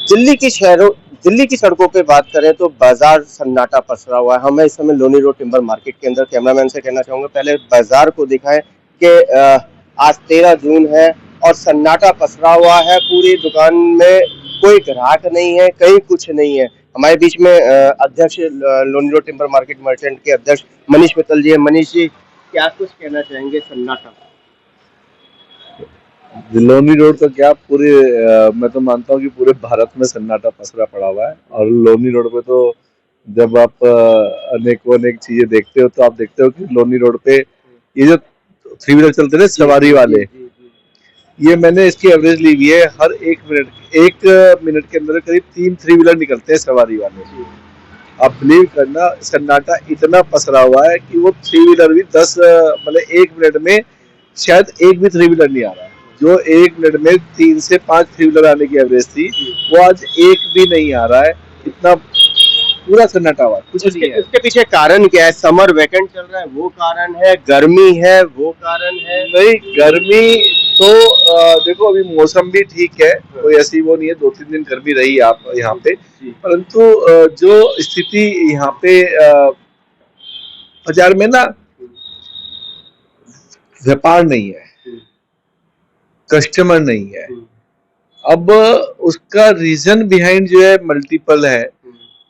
दिल्ली की सड़कों पे बात करें तो बाजार सन्नाटा पसरा हुआ है। हमें इस समय लोनी रोड टिम्बर मार्केट के अंदर कैमरामैन से कहना चाहूंगा पहले बाजार को दिखाएं कि आज 13 जून है और सन्नाटा पसरा हुआ है। पूरी दुकान में कोई ग्राहक नहीं है, कहीं कुछ नहीं है। हमारे बीच में अध्यक्ष Loni road timber market merchant के अध्यक्ष मनीष मित्तल जी है। मनीष जी, क्या कुछ कहना चाहेंगे सन्नाटा? लोनी रोड का क्या पूरे मैं तो मानता हूँ कि पूरे भारत में सन्नाटा पसरा पड़ा हुआ है। और लोनी रोड पे तो जब आप अनेकों अनेक चीजें देखते हो तो आप देखते हो कि लोनी रोड पे ये जो थ्री व्हीलर चलते थे सवारी वाले, ये मैंने इसकी एवरेज ली हुई है। हर एक मिनट के अंदर करीब 3 3 व्हीलर निकलते हैं सवारी वाले। आप बिलीव करना, सन्नाटा इतना पसरा हुआ है कि वो 3 व्हीलर भी 10 मतलब 1 मिनट में शायद एक भी 3 व्हीलर नहीं आ रहा है। जो 1 मिनट में 3 से 5 3 व्हीलर आने की एवरेज थी, वो आज एक भी नहीं आ रहा है। इतना पूरा सन्नाटा हुआ, कुछ नहीं है। इसके पीछे कारण क्या है? समर वेकेंट चल रहा है वो कारण है, गर्मी है वो कारण है? नहीं, गर्मी तो देखो अभी मौसम भी ठीक है, कोई ऐसी वो नहीं है। 2 3 दिन गर्मी रही आप यहाँ पे, परंतु जो स्थिति यहाँ पे बाजार में ना, व्यापार नहीं है, कस्टमर नहीं है। अब उसका रीजन बिहाइंड जो है मल्टीपल है।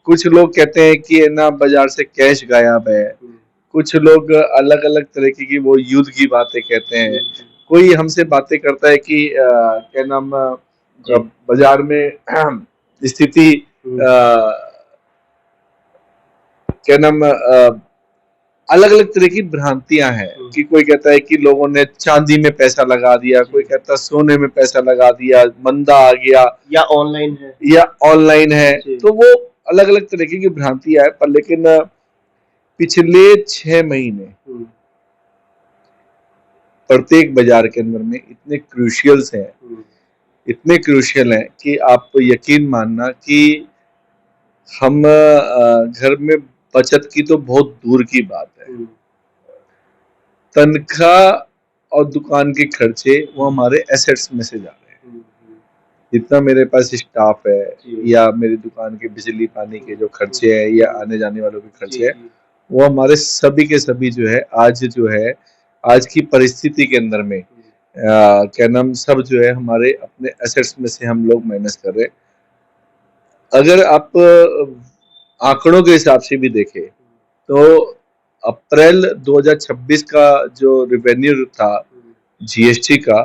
कुछ लोग कहते हैं कि ना बाजार से कैश गायब है, कुछ लोग अलग अलग तरीके की वो युद्ध की बातें कहते हैं। कोई हमसे बातें करता है कि क्या नाम बाजार में स्थिति क्या नाम अलग अलग तरह की भ्रांतियां हैं। कि कोई कहता है कि लोगों ने चांदी में पैसा लगा दिया, कोई कहता है सोने में पैसा लगा दिया, मंदा आ गया, या ऑनलाइन है। तो वो अलग अलग तरीके की भ्रांतियां है। पर लेकिन पिछले 6 महीने प्रत्येक बाजार के अंदर में इतने क्रूशियल हैं कि आप यकीन मानना कि हम घर में बचत की तो बहुत दूर की बात है, तनख्वाह और दुकान के खर्चे वो हमारे एसेट्स में से जा रहे हैं। जितना मेरे पास स्टाफ है, या मेरी दुकान के बिजली पानी के जो खर्चे हैं, या आने जाने वालों के खर्चे हैं, वो हमारे सभी के सभी जो है आज की परिस्थिति के अंदर में क्या नाम सब जो है हमारे अपने एसेट्स में से हम लोग मैनेज कर रहे हैं। अगर आप आंकड़ों के हिसाब से भी देखें तो अप्रैल 2026 का जो रेवेन्यू था जीएसटी का,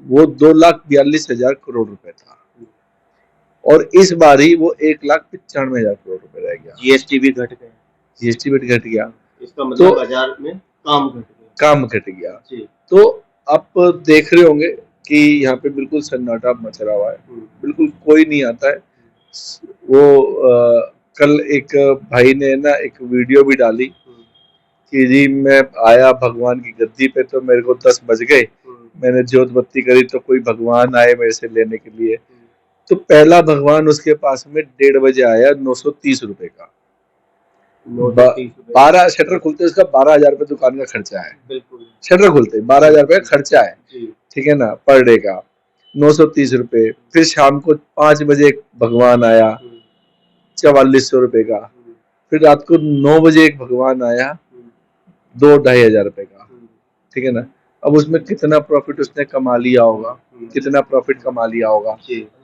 वो 2,42,000 करोड़ रुपए था। और इस बार ही वो 1,95,000 करोड़ रुपए रह गया। जीएसटी भी घट गया। इसका मतलब बाजार में काम घट गया। तो आप देख रहे होंगे कि यहाँ पे बिल्कुल सन्नाटा मच रहा हुआ है, बिल्कुल कोई नहीं आता है। वो कल एक भाई ने ना एक वीडियो भी डाली कि जी मैं आया भगवान की गद्दी पे तो मेरे को 10 बज गए, मैंने जोत बत्ती करी तो कोई भगवान आए मेरे से लेने के लिए। तो पहला भगवान उसके पास में 1:30 बजे आया 930 रुपए का। 12 शटर खुलते उसका 12,000 रुपए दुकान का खर्चा है। शटर खुलते 12,000 रुपए खर्चा है, ठीक है ना, पर डे का 930 रुपए। फिर शाम को 5 बजे एक भगवान आया 4,400 रुपए का। फिर रात को 9 बजे एक भगवान आया 2-2,500 रुपए का, ठीक है ना। अब उसमें कितना प्रॉफिट उसने कमा लिया होगा, कितना प्रॉफिट कमा लिया होगा।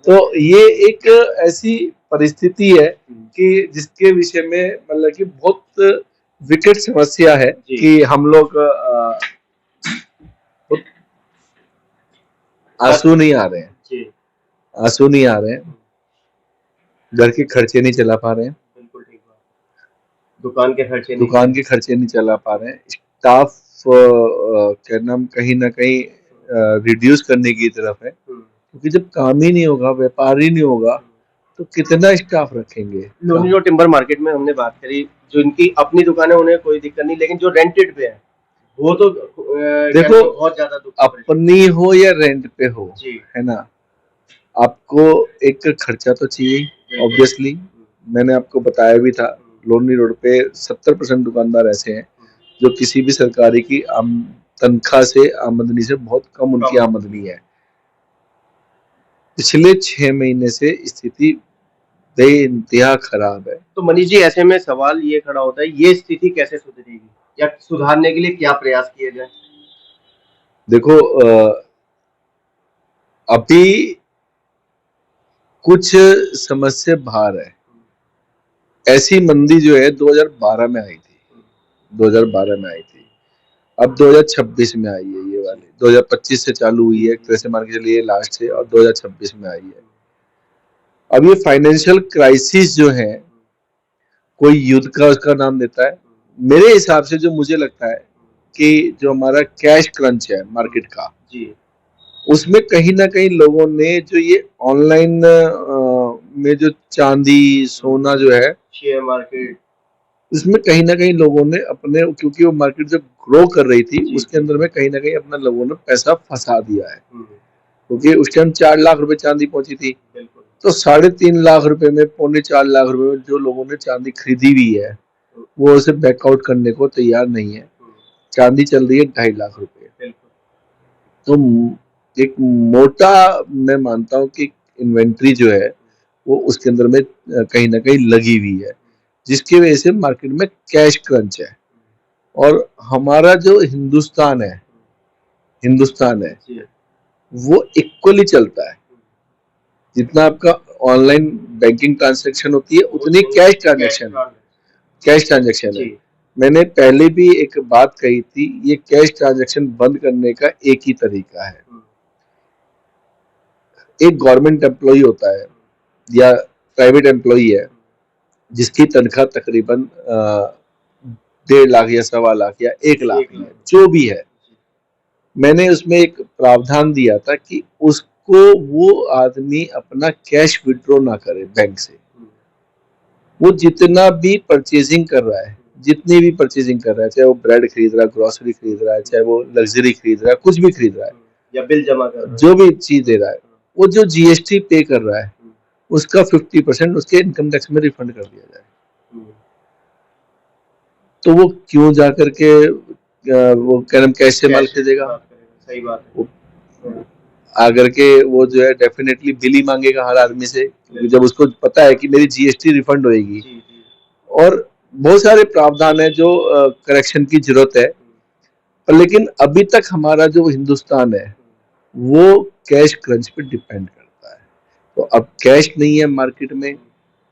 तो ये एक ऐसी परिस्थिति है कि जिसके विषय में मतलब कि बहुत विकट समस्या है कि हम लोग आंसू नहीं आ रहे हैं, आंसू नहीं आ रहे हैं, घर के खर्चे नहीं चला पा रहे हैं, दुकान के खर्चे नहीं चला पा रहे हैं। स्टाफ क्या नाम कहीं ना कहीं रिड्यूस करने की तरफ है, क्योंकि जब काम ही नहीं होगा, व्यापार ही नहीं होगा, तो कितना स्टाफ रखेंगे। लोनी रोड टिम्बर मार्केट में हमने बात करी, जो इनकी अपनी दुकान है उन्हें कोई दिक्कत नहीं, लेकिन जो रेंटेड पे है वो तो देखो बहुत ज्यादा अपनी हो या रेंट पे हो, है ना, आपको एक खर्चा तो चाहिए ऑब्वियसली। मैंने आपको बताया भी था, लोनी रोड पे 70% दुकानदार ऐसे हैं जो किसी भी सरकारी की तनख्वाह से आमदनी से बहुत कम उनकी आमदनी है। पिछले 6 महीने से स्थिति बेइंतहा खराब है। तो मनीष जी, ऐसे में सवाल ये खड़ा होता है, ये स्थिति कैसे सुधरेगी या सुधारने के लिए क्या प्रयास किए जाए? देखो, अभी कुछ समस्या बाहर है। ऐसी मंदी जो है 2012 में आई थी, 2012 में आई थी, अब 2026 में आई है ये वाली, 2025 से चालू हुई है, एक तरह से मान के चलिए लास्ट से, और 2026 में आई है। अब ये फाइनेंशियल क्राइसिस जो है, कोई युद्ध का उसका नाम देता है। मेरे हिसाब से जो मुझे लगता है कि जो हमारा कैश क्रंच है मार्केट का, जी, उसमें कहीं ना कहीं लोगों ने जो ये ऑनलाइन में जो चांदी सोना जो है, शेयर मार्केट, इसमें कहीं ना कहीं लोगों ने अपने, क्योंकि वो मार्केट जब ग्रो कर रही थी जी, उसके अंदर में कहीं ना कहीं अपना लोगों ने पैसा फंसा दिया है, हम्म, क्योंकि उस टाइम 4 लाख रुपए चांदी पहुंची थी। बिल्कुल, तो 3.5 लाख रुपए में, 3.25 लाख रुपए में जो लोगों ने चांदी खरीदी हुई है, वो उसे बैकआउट करने को तैयार नहीं है। चांदी चल रही है 2.5 लाख रुपए। बिल्कुल, तो एक मोटा, मैं मानता हूँ कि इन्वेंट्री जो है वो उसके अंदर में कहीं ना कहीं लगी हुई है, जिसकी वजह से मार्केट में कैश क्रंच है। और हमारा जो हिंदुस्तान है जी, वो इक्वली चलता है। जितना आपका ऑनलाइन बैंकिंग ट्रांजैक्शन होती है, उतनी कैश ट्रांजैक्शन है। जी, मैंने पहले भी एक बात कही थी, ये कैश ट्रांजैक्शन बंद करने का एक ही तरीका है। एक गवर्नमेंट एम्प्लॉय होता है या प्राइवेट एम्प्लॉय है, जिसकी तनख्वाह तकरीबन 1.5 लाख या 1.25 लाख या 1 लाख है, जो भी है, मैंने उसमें एक प्रावधान दिया था कि उसको वो आदमी अपना कैश विड्रॉ ना करे बैंक से। वो जितना भी परचेजिंग कर रहा है, जितनी भी परचेजिंग कर रहा है, चाहे वो ब्रेड खरीद रहा है, ग्रोसरी खरीद रहा है, चाहे वो लग्जरी खरीद रहा है, कुछ भी खरीद रहा है, या बिल जमा कर रहा है, जो भी चीज दे रहा है, वो जो जीएसटी पे कर रहा है उसका 50% उसके इनकम टैक्स में रिफंड कर दिया जाए। तो वो क्यों जा करके वो कैश से माल खरीदेगा? सही बात है। वो आकर के वो जो है डेफिनेटली बिल ही मांगेगा हर आदमी से, क्योंकि जब उसको पता है कि मेरी जीएसटी रिफंड होएगी। और बहुत सारे प्रावधान है जो करेक्शन की जरूरत है, पर लेकिन अभी तक हमारा जो हिंदुस्तान है वो कैश क्रंच पे डिपेंड करता है। तो अब कैश नहीं है मार्केट में,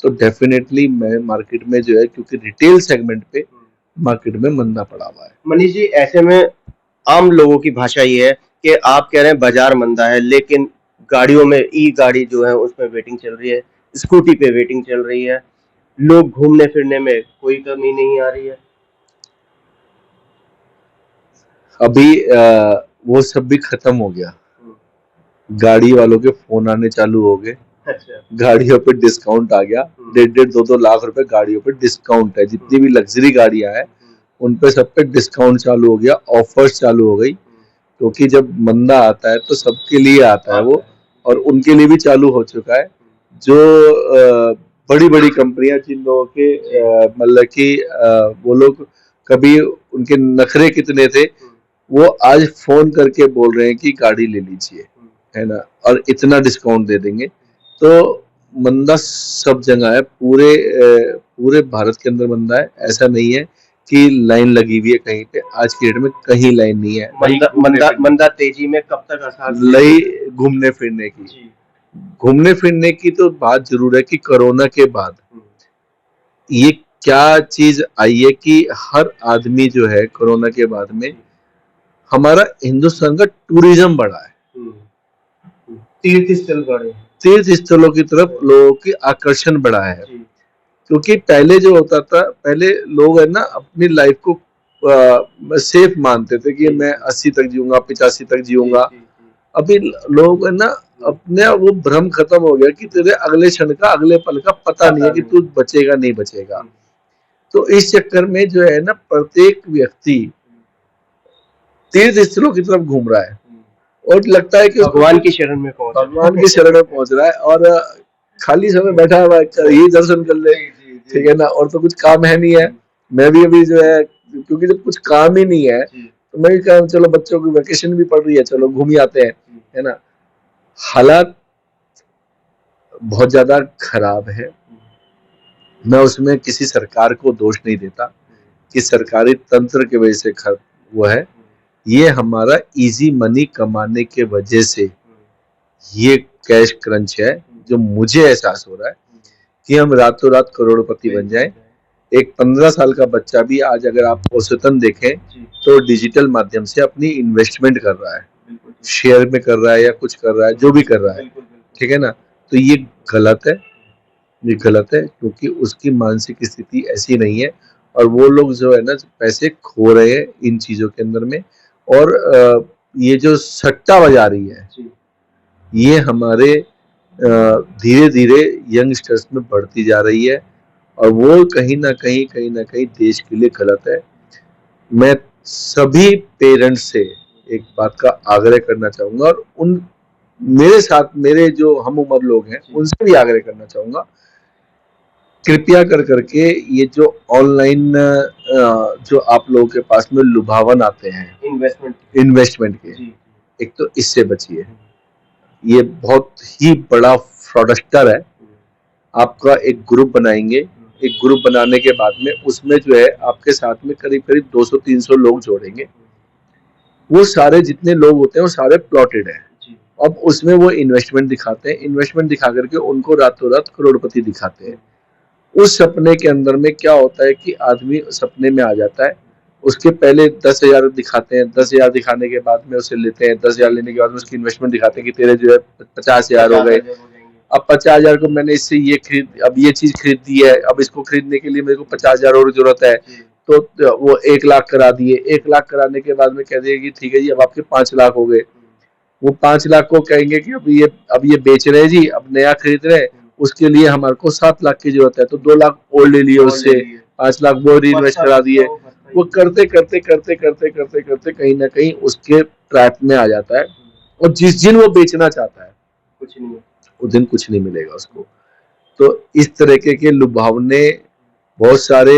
तो डेफिनेटली मैं मार्केट में जो है, क्योंकि रिटेल सेगमेंट पे मार्केट में मंदा पड़ा हुआ है। मनीष जी, ऐसे में आम लोगों की भाषा ये है कि आप कह रहे हैं बाजार मंदा है, लेकिन गाड़ियों में ई गाड़ी जो है उसमें वेटिंग चल रही है, स्कूटी पे वेटिंग चल रही है, लोग घूमने फिरने में कोई कमी नहीं आ रही है। अभी वो सब भी खत्म हो गया। गाड़ी वालों के फोन आने चालू हो गए, अच्छा, गाड़ियों पे डिस्काउंट आ गया, 1.5-2 लाख रुपए गाड़ियों पे डिस्काउंट है। जितनी भी लग्जरी गाड़ियां हैं उन पे सब पे डिस्काउंट चालू हो गया, ऑफर्स चालू हो गई, क्योंकि जब मंदा आता है तो सबके लिए आता है वो, और उनके लिए भी चालू हो चुका है। जो बड़ी बड़ी कंपनियां, जिन लोगों के मतलब कि वो लोग कभी उनके नखरे कितने थे, वो आज फोन करके बोल रहे हैं कि गाड़ी ले लीजिए, है ना, और इतना डिस्काउंट दे देंगे। तो मंदा सब जगह है, पूरे भारत के अंदर मंदा है। ऐसा नहीं है कि लाइन लगी हुई है कहीं पे, आज की डेट में कहीं लाइन नहीं है। मंदा तेजी में कब तक आसार लई घूमने फिरने की तो बात जरूर है कि कोरोना के बाद ये क्या चीज आई है कि हर आदमी जो है कोरोना के बाद में, हमारा हिंदुस्तान का टूरिज्म बढ़ा है, तीर्थ स्थलों की तरफ लोगों की आकर्षण बढ़ा है। क्योंकि पहले जो होता था, पहले लोग है ना अपनी लाइफ को सेफ मानते थे कि मैं 80 तक जीऊंगा, 85 तक जीऊंगा। अभी लोग है ना, अपने वो भ्रम खत्म हो गया कि तेरे अगले क्षण का, अगले पल का पता नहीं है कि तू बचेगा नहीं बचेगा। तो इस चक्कर में जो है ना, प्रत्येक व्यक्ति तीर्थ स्थलों की तरफ घूम रहा है और लगता है कि भगवान की शरण में पहुंच रहा है, और खाली समय बैठा हुआ है, यही दर्शन कर ले, ठीक है ना, और तो कुछ काम है नहीं है। मैं भी अभी जो है, क्योंकि जब कुछ काम ही नहीं है तो मैं भी कहा चलो बच्चों की वैकेशन भी पड़ रही है, चलो घूम ही आते हैं, है ना। हालात बहुत ज्यादा खराब है। मैं उसमें किसी सरकार को दोष नहीं देता कि सरकारी तंत्र की वजह से वो है। ये हमारा इजी मनी कमाने के वजह से ये कैश क्रंच है, जो मुझे एहसास हो रहा है कि हम रातों रात करोड़पति बन जाए। एक 15 साल का बच्चा भी आज अगर आप औसतन देखें तो डिजिटल माध्यम से अपनी इन्वेस्टमेंट कर रहा है, शेयर में कर रहा है या कुछ कर रहा है, जो भी कर रहा है, ठीक है ना। तो ये गलत है, ये गलत है, क्योंकि उसकी मानसिक स्थिति ऐसी नहीं है। और वो लोग जो है ना पैसे खो रहे हैं इन चीजों के अंदर में। और ये जो सट्टा बाजारी है ये हमारे धीरे धीरे यंगस्टर्स में बढ़ती जा रही है, और वो कहीं ना कहीं देश के लिए गलत है। मैं सभी पेरेंट्स से एक बात का आग्रह करना चाहूंगा, और उन मेरे साथ मेरे जो हम उम्र लोग हैं उनसे भी आग्रह करना चाहूंगा, कृपया कर करके ये जो ऑनलाइन जो आप लोगों के पास में लुभावन आते हैं इन्वेस्टमेंट के, एक तो इससे बचिए। ये बहुत ही बड़ा फ्रॉडस्टर है। आपका एक ग्रुप बनाएंगे, एक ग्रुप बनाने के बाद में उसमें जो है आपके साथ में करीब करीब 200-300 लोग जोड़ेंगे। वो सारे जितने लोग होते हैं वो सारे प्लॉटेड हैं। अब उसमें वो इन्वेस्टमेंट दिखाते हैं, इन्वेस्टमेंट दिखा करके उनको रातों रात करोड़पति दिखाते हैं। उस सपने के अंदर में क्या होता है कि आदमी सपने में आ जाता है। उसके पहले 10,000 दिखाते हैं, 10,000 दिखाने के बाद में उसे लेते हैं, 10,000 लेने के बाद में उसकी इन्वेस्टमेंट दिखाते हैं कि तेरे जो है 50,000 हो गए। अब 50,000 को मैंने इससे ये अब ये चीज खरीद दी है, अब इसको खरीदने के लिए मेरे को 50,000 और जरूरत है, तो वो 1 लाख करा दिए। 1 लाख कराने के बाद में कह दिए कि ठीक है जी अब आपके 5 लाख हो गए। वो 5 लाख को कहेंगे कि अब ये बेच रहे हैं जी, अब नया खरीद रहे हैं, उसके लिए हमारे को 7 लाख की जरूरत है, तो 2 लाख और ले लिए उससे, 5 लाख वो रीइन्वेस्ट करा दिए। वो करते करते करते करते करते करते कहीं ना कहीं उसके ट्रैप में आ जाता है, और जिस दिन वो बेचना चाहता है कुछ नहीं, उस दिन कुछ नहीं मिलेगा उसको। तो इस तरीके के लुभावने बहुत सारे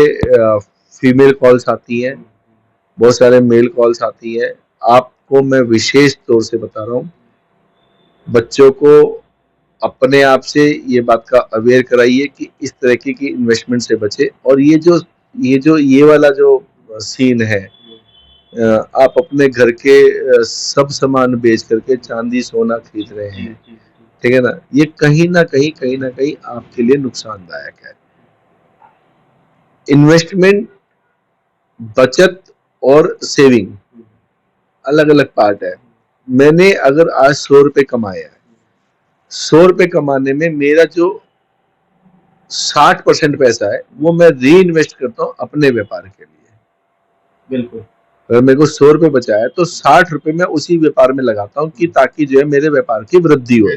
फीमेल कॉल्स आती हैं, बहुत सारे मेल कॉल्स आती हैं। आपको मैं विशेष तौर से बता रहा हूँ, बच्चों को अपने आप से ये बात का अवेयर कराइए कि इस तरीके की इन्वेस्टमेंट से बचे। और ये वाला जो सीन है, आप अपने घर के सब सामान बेच करके चांदी सोना खरीद रहे हैं, ठीक है ना, ये कहीं ना कहीं आपके लिए नुकसानदायक है। इन्वेस्टमेंट, बचत और सेविंग अलग अलग पार्ट है। मैंने अगर आज 100 रुपए कमाया है, 100 रुपए कमाने में मेरा जो 60% पैसा है वो मैं री इन्वेस्ट करता हूँ अपने व्यापार के लिए। बिल्कुल, अगर मेरे को 100 रुपए बचा है तो 60 रुपए मैं उसी व्यापार में लगाता हूँ कि ताकि जो है मेरे व्यापार की वृद्धि हो।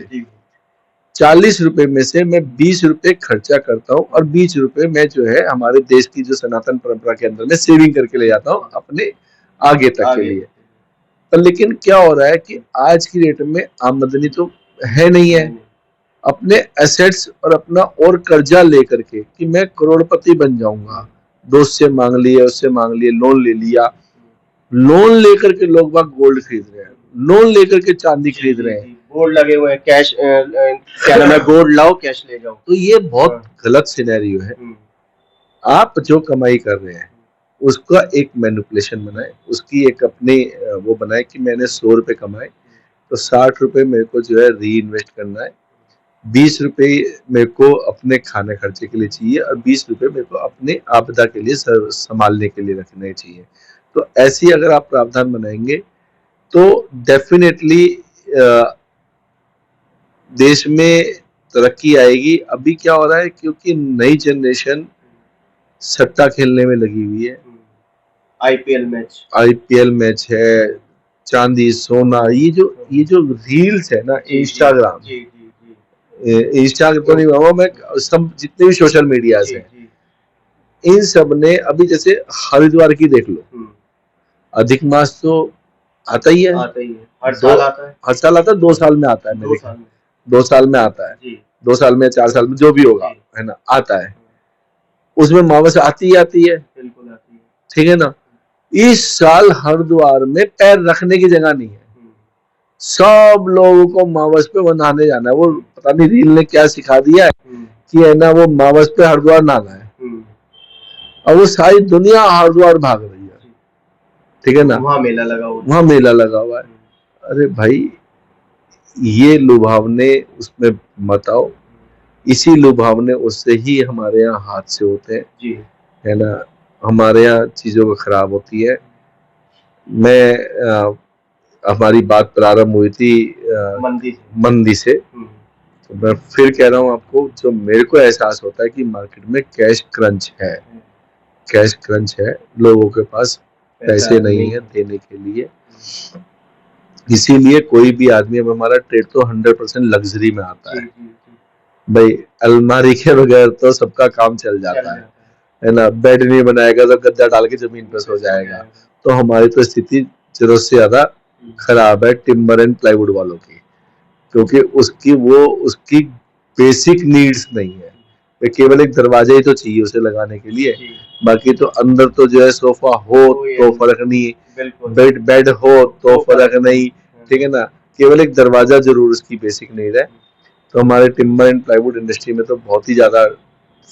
40 रुपए में से मैं 20 रुपए खर्चा करता हूँ, और 20 रुपए मैं जो है हमारे देश की जो सनातन परंपरा के अंदर में सेविंग करके ले जाता हूँ अपने आगे तक के लिए। पर लेकिन क्या हो रहा है कि आज की डेट में आमदनी तो है नहीं है, अपने एसेट्स और अपना और कर्जा लेकर के कि मैं करोड़पति बन जाऊंगा, दोस्त से मांग लिए, उससे मांग लिए, लोन ले लिया। लोन लेकर के लोग बाग गोल्ड खरीद रहे हैं, लोन लेकर के चांदी खरीद रहे हैं, बोर्ड लगे हुए हैं, कैश क्या नाम है, गोल्ड लाओ कैश ले जाओ। तो ये बहुत गलत सिनेरियो है। आप जो कमाई कर रहे हैं उसका एक मैनिपुलेशन बनाए, उसकी एक अपनी वो बनाए कि मैंने 100 रुपए कमाए तो 60 रुपए मेरे को जो है री इन्वेस्ट करना है, 20 रुपए मेरे को अपने खाने खर्चे के लिए चाहिए, और 20 रुपए मेरे को अपने आपदा के लिए संभालने के लिए रखने चाहिए। तो ऐसी अगर आप प्रावधान बनाएंगे तो डेफिनेटली देश में तरक्की आएगी। अभी क्या हो रहा है, क्योंकि नई जनरेशन सट्टा खेलने में लगी हुई है, आईपीएल मैच है, चांदी सोना, ये जो रील्स है ना, इंस्टाग्राम तो नहीं हुआ, मैं सब जितने भी सोशल मीडिया है इन सब ने, अभी जैसे हरिद्वार की देख लो, अधिक मास तो आता ही है, हर साल आता है, 2 साल में आता है, मेरे 2 साल में आता है, 2 साल में 4 साल में जो भी होगा, है ना, आता है। उसमें मावस आती है, ठीक है ना। इस साल हरिद्वार में पैर रखने की जगह नहीं है, सब लोगों को मावस पे नहाने जाना है। वो पता नहीं रील ने क्या सिखा दिया है कि है ना वो मावस पे हरिद्वार नहाना है, और वो सारी दुनिया हरिद्वार भाग रही है, ठीक है ना, वहाँ मेला लगा हुआ वहां मेला लगा हुआ है। अरे भाई ये लुभावने उसमें मत आओ, इसी लुभावने उससे ही हमारे यहाँ हादसे होते हैं, जी है ना, हमारे यहाँ चीजों का खराब होती है। मैं हमारी बात प्रारंभ हुई थी मंदी से, तो मैं फिर कह रहा हूँ आपको, जो मेरे को एहसास होता है कि मार्केट में कैश क्रंच है, कैश क्रंच है, लोगों के पास पैसे नहीं है देने के लिए, इसीलिए कोई भी आदमी, अब हमारा ट्रेड तो 100% लग्जरी में आता है भाई, अलमारी के बगैर तो सबका काम चल जाता है ना, बेड नहीं बनाएगा तो गद्दा डाल के जमीन पर सो जाएगा। तो हमारी तो स्थिति जरूरत से ज्यादा खराब है टिम्बर एंड प्लाईवुड वालों की, क्योंकि उसकी बेसिक नीड्स नहीं है, वे केवल एक दरवाजा ही तो चाहिए उसे लगाने के लिए, बाकी तो अंदर तो जो है सोफा हो तो फर्क नहीं, बेड हो तो फर्क नहीं, ठीक है ना, केवल एक दरवाजा जरूर उसकी बेसिक नीड है। तो हमारे टिम्बर एंड प्लाईवुड इंडस्ट्री में तो बहुत ही ज्यादा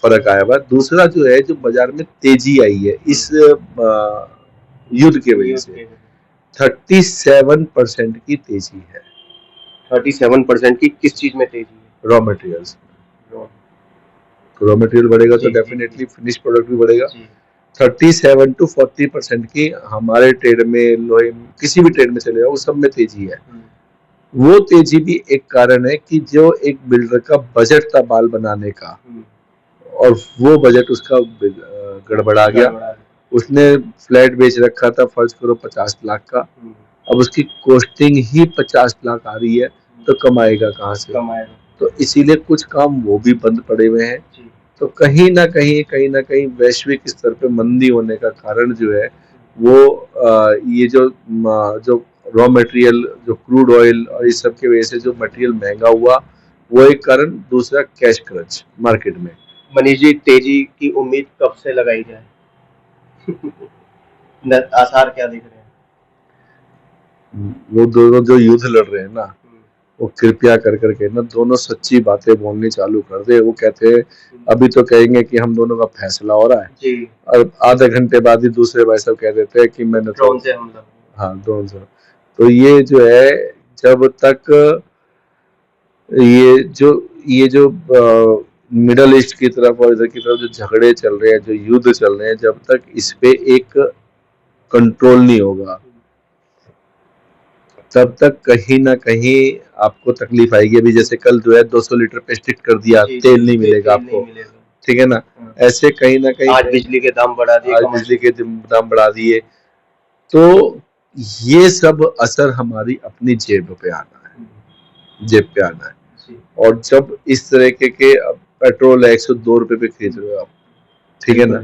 फर्क आया हुआ। दूसरा जो है, जो बाजार में तेजी आई है इस युद्ध के वजह से, 37% की तेजी है। 37% की किस चीज में तेजी है? रॉ मटेरियल्स, रॉ मटेरियल बढ़ेगा तो डेफिनेटली फिनिश प्रोडक्ट भी बढ़ेगा। 37 to 40% की हमारे ट्रेड में, लोहे किसी भी ट्रेड में चले जाओ, सब में तेजी है। वो तेजी भी एक कारण है कि जो एक बिल्डर का बजट था बाल बनाने का, और वो बजट उसका गड़बड़ा गया, उसने फ्लैट बेच रखा था फर्ज करो 50 लाख का, अब उसकी कॉस्टिंग ही 50 लाख आ रही है, तो कमाएगा कहाँ से? तो इसीलिए कुछ काम वो भी बंद पड़े हुए हैं। तो कहीं ना कहीं वैश्विक स्तर पे मंदी होने का कारण जो है वो ये जो रॉ मटेरियल, जो क्रूड ऑयल और इस सब की वजह से जो मटेरियल महंगा हुआ, वो एक कारण। दूसरा कैश क्रंच मार्केट में। मनीष जी, तेजी की उम्मीद कब से लगाई जाए? आसार क्या दिख रहे हैं? वो दोनों जो युद्ध लड़ रहे हैं ना, वो कृपया कर करके ना दोनों सच्ची बातें बोलनी चालू कर दे। वो कहते हैं अभी तो कहेंगे कि हम दोनों का फैसला हो रहा है जी, और आधे घंटे बाद ही दूसरे भाई साहब कह देते हैं कि मैंने ड्रोन से हमला, हाँ ड्रोन से। तो ये जो है, जब तक ये जो मिडल ईस्ट की तरफ और इधर की तरफ जो झगड़े चल रहे हैं, जो युद्ध चल रहे हैं, जब तक इस पे एक कंट्रोल नहीं होगा, तब तक कहीं ना कहीं आपको तकलीफ आएगी। अभी जैसे कल जो है 200 लीटर पे स्ट्रिक्ट कर दिया, तेल नहीं मिलेगा आपको, ठीक है ना। ऐसे कहीं ना कहीं आज बिजली के दाम बढ़ा दिए, आज बिजली के दाम बढ़ा दिए, तो ये सब असर हमारी अपनी जेब पे आना है, जेब पे आना है। और जब इस तरह के पेट्रोल 102 रुपए पे खरीद रहे हो आप, ठीक है ना,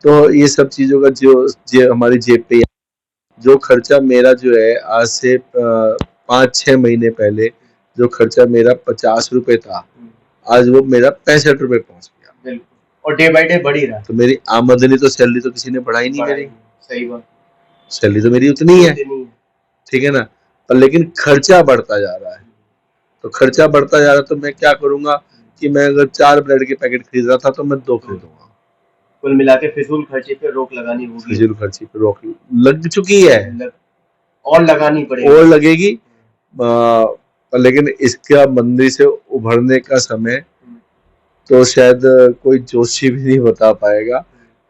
तो ये सब चीजों का जो हमारी जेब पे, जो खर्चा मेरा जो है आज से 5-6 महीने पहले जो खर्चा मेरा 50 रुपए था, आज वो मेरा 65 रुपए पहुंच गया, और डे बाय डे बढ़ ही रहा है। तो मेरी आमदनी तो, सैलरी तो किसी ने बढ़ाई नहीं मेरी, सही बात, सैलरी तो मेरी उतनी है, ठीक है ना, पर लेकिन खर्चा बढ़ता जा रहा है। तो खर्चा बढ़ता जा रहा है, तो मैं क्या करूंगा कि मैं अगर 4 ब्रेड के पैकेट खरीद रहा था तो मैं 2 खरीदूंगा। कुल मिला के फिजूल खर्चे पे रोक लगानी होगी। फिजूल खर्ची पे रोक लग चुकी है, और लगानी पड़ेगी, और लगेगी। लेकिन इसका मंदी से उभरने का समय तो शायद कोई जोशी भी नहीं बता पाएगा।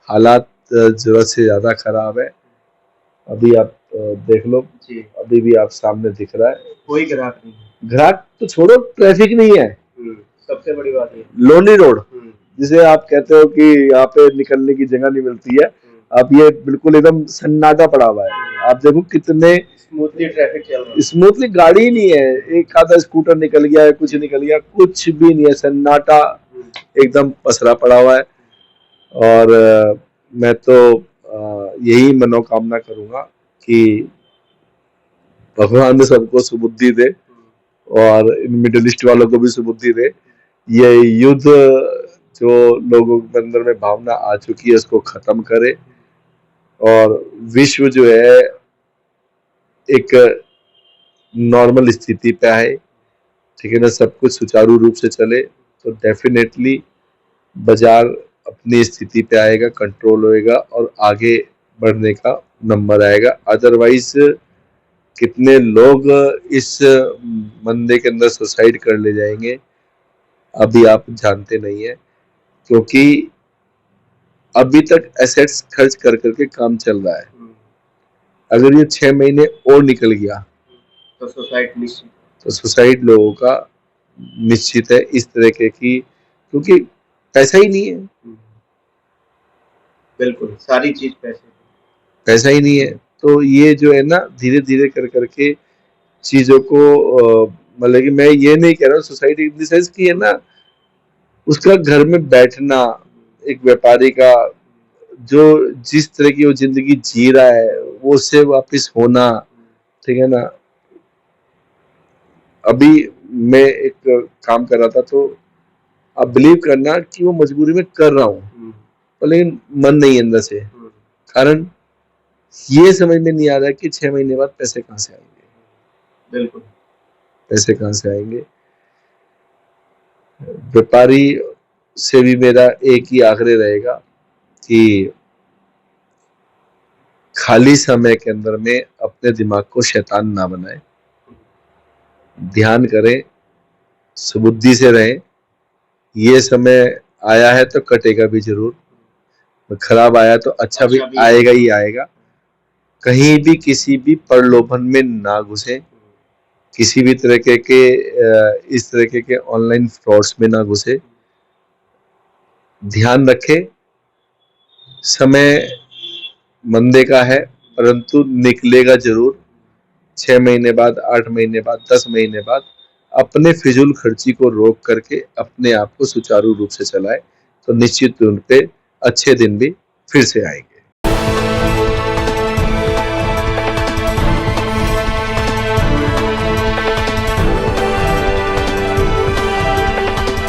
हालात जरूरत से ज्यादा खराब है। अभी आप देख लो, अभी भी आप सामने दिख रहा है, कोई ग्राहक नहीं, ग्राहक तो छोड़ो, ट्रैफिक नहीं है। सबसे बड़ी बात है लोनी रोड, जिसे आप कहते हो कि यहाँ पे निकलने की जगह नहीं मिलती है, अब ये बिल्कुल एकदम सन्नाटा पड़ा हुआ है। आप देखो कितने स्मूथली ट्रैफिक चल रहा है, स्मूथली गाड़ी ही नहीं है, एक आधा स्कूटर निकल गया है, कुछ निकल गया, कुछ भी नहीं है, सन्नाटा एकदम पसरा पड़ा हुआ है। और मैं तो यही मनोकामना करूंगा कि भगवान सबको सुबुद्धि दे और इन मिडिल ईस्ट वालों को भी सुबुद्धि दे। ये युद्ध जो लोगों के अंदर में भावना आ चुकी है, उसको खत्म करे और विश्व जो है एक नॉर्मल स्थिति पे आए। ठीक है ना, सब कुछ सुचारू रूप से चले तो डेफिनेटली बाजार अपनी स्थिति पे आएगा, कंट्रोल होएगा और आगे बढ़ने का नंबर आएगा। अदरवाइज कितने लोग इस मंदे के अंदर सुसाइड कर ले जाएंगे अभी आप जानते नहीं है, क्योंकि अभी तक एसेट्स खर्च कर करके काम चल रहा है। अगर ये 6 महीने और निकल गया तो सुसाइड लोगों का निश्चित है इस तरह के की, क्योंकि पैसा ही नहीं है। बिल्कुल, सारी चीज पैसा ही नहीं है, तो ये जो है ना धीरे धीरे कर करके चीजों को मतलब कि मैं ये नहीं कह रहा हूँ सोसाइटी इन द सेंस की है ना, उसका घर में बैठना एक व्यापारी का जो जिस तरह की वो जिंदगी जी रहा है वो उससे वापिस होना, ठीक है ना। अभी मैं एक काम कर रहा था तो आप बिलीव करना कि वो मजबूरी में कर रहा हूँ, लेकिन मन नहीं अंदर से, कारण ये समझ में नहीं आ रहा कि 6 महीने बाद पैसे कहाँ से आएंगे। बिल्कुल, पैसे कहाँ से आएंगे। व्यापारी से भी मेरा एक ही आग्रह रहेगा कि खाली समय के अंदर में अपने दिमाग को शैतान ना बनाए, ध्यान करें, सुबुद्धि से रहें। ये समय आया है तो कटेगा भी जरूर, खराब आया तो अच्छा भी आएगा ही आएगा। कहीं भी किसी भी प्रलोभन में ना घुसे, किसी भी तरह के इस तरह के ऑनलाइन फ्रॉड्स में ना घुसे। ध्यान रखें, समय मंदे का है परंतु निकलेगा जरूर। 6 महीने बाद, 8 महीने बाद, 10 महीने बाद अपने फिजूल खर्ची को रोक करके अपने आप को सुचारू रूप से चलाए तो निश्चित रूप पे अच्छे दिन भी फिर से आएंगे।